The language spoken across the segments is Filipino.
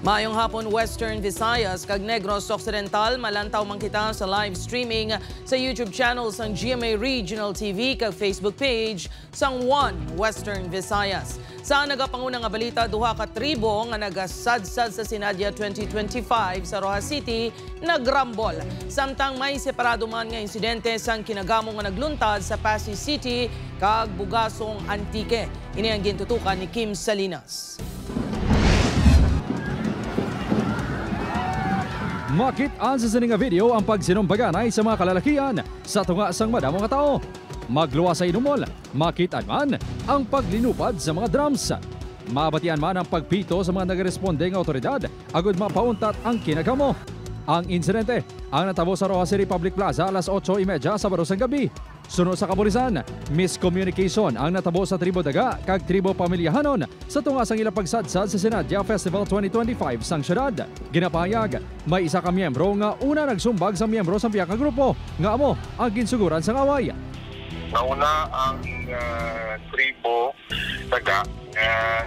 Maayong hapon Western Visayas kag Negros Occidental malantaw man kita sa live streaming sa YouTube channel sang GMA Regional TV kag Facebook page sang One Western Visayas. Sa nagapangunang nga balita, duha ka tribo nga nagasadsad sa Sinadya 2025 sa Rojas City nagrambol. Samtang may separado man nga insidente sang kinagamo nga nagluntad sa Pasig City kag Bugasong Antique. Ini ang gintutukan ni Kim Salinas. Makit-an sa sining video ang pagsinumbaganay sa mga kalalakian sa tunga sang madamo nga tao. Magluwa sa inumol, makit-an man ang paglinupad sa mga drums. Mabatian man ang pagpito sa mga nagresponde nga otoridad agud mapauntat ang kinagamo. Ang insidente ang natabo sa Rojas City Public Plaza alas 8:30 sa baros ng gabi. Sunod sa kapulisan, miscommunication ang natabo sa tribo daga kag tribo pamilyahanon sa tunga sang ilang pagsadsad sa Sinadya Festival 2025 sang syudad. Ginapahayag, may isa ka miyembro nga una nagsumbag sa miyembro sa piyaka grupo nga amo ang ginsuguran sang away. Nauna ang tribo daga,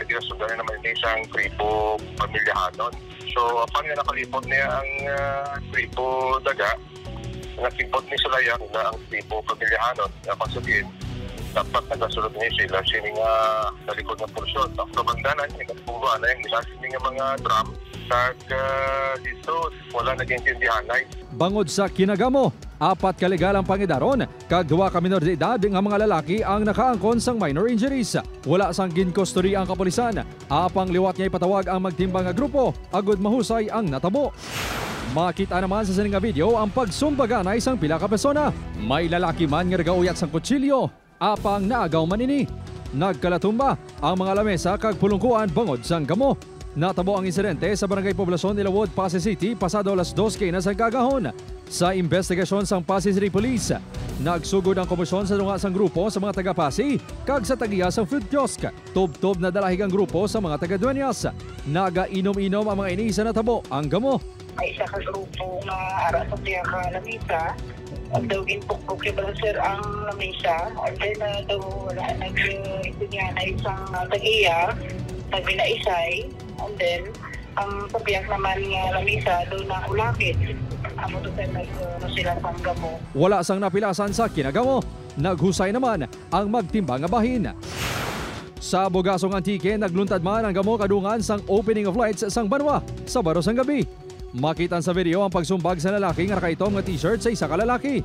ginasundan naman isang tribo pamilyahanon. So, upang nga nakalipot niya ang tribo daga, nakipot ni Sulaya na ang tribo pamilyahanon. Sabihin, dapat nagasulod niya sila sining nalikod ng porsyon. Ang kabandanan, nagpungguan na yung sining mga drum. Kag dito, wala nag-intindihan. Bangod sa kinagamo, 4 ka legal ang pangidaron, kag 2 ka minor de edad nga mga lalaki ang nakaangkon sang minor injuries. Wala sang ginkustodi ang kapulisan. Apang liwat niya ipatawag ang magtimbang nga grupo, agud mahusay ang natabo. Makita naman sa sining nga video ang pagsumbaganay sang pila ka persona. May lalaki man nga nagauyat sang kutsilyo, apang naagaw man ini. Nagkalatumba ang mga lamesa kag pulungkuan bangod sang gamo. Natabo ang insidente sa Barangay Poblasyon Ilawod, Pasig City pasado alas 2 kina sa gagahon. Sa investigasyon sang Pasig City Police, nagsugod ang komisyon sa tunga sang grupo sa mga taga-Pasig kag sa tagiya sang food kiosk. Tob-tob na dalahig ang grupo sa mga taga-Dueñas. Naga-inom-inom ang mga ini sa natabo ang gamo. May isa ka grupo na ara sa tiya ka lamisa. Ang daw ginpukpuk kay Balancer ang lamisa. And then daw wala nag-itinyan na isang tagiya, nag-binaisay. And then, ang pabiyak naman nga lamisa doon na ulapit. Amo to sa sila sang gamo. Wala sang napilasan sa kinagamo. Naghusay naman ang magtimbang nga bahin. Sa Bugasong Antique, nagluntad man ang gamo kadungan sang opening of lights sang banwa sa baros ng gabi. Makitan sa video ang pagsumbag sa lalaki nga nakaitom nga t-shirt sa isa ka lalaki.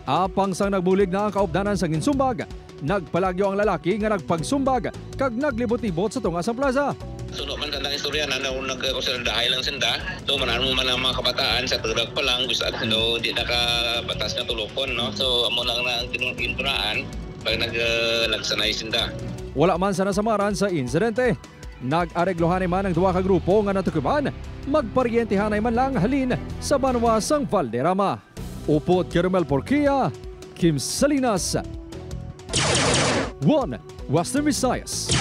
Apang sang nagbulig na ang kaupdanan sang insumbag, nagpalagyo ang lalaki nga nagpagsumbag kag naglibot-libot sa tunga sang plaza. Suno man kandang istorya na nagkakusardahay lang sinda. So manano man ang mga kabataan sa tulag pa lang gusto at di nakabatas na tulokon, no? So amo lang na ang tinunaan pag nagsanay sinda. Wala man sa nasamaran sa insidente. Nag-areglohan man ang 2 ka grupo nga natukuman, magparyentehanay man lang halin sa banwa sang Valderrama. Upot Caramel Porquia, Kim Salinas, One Western Visayas.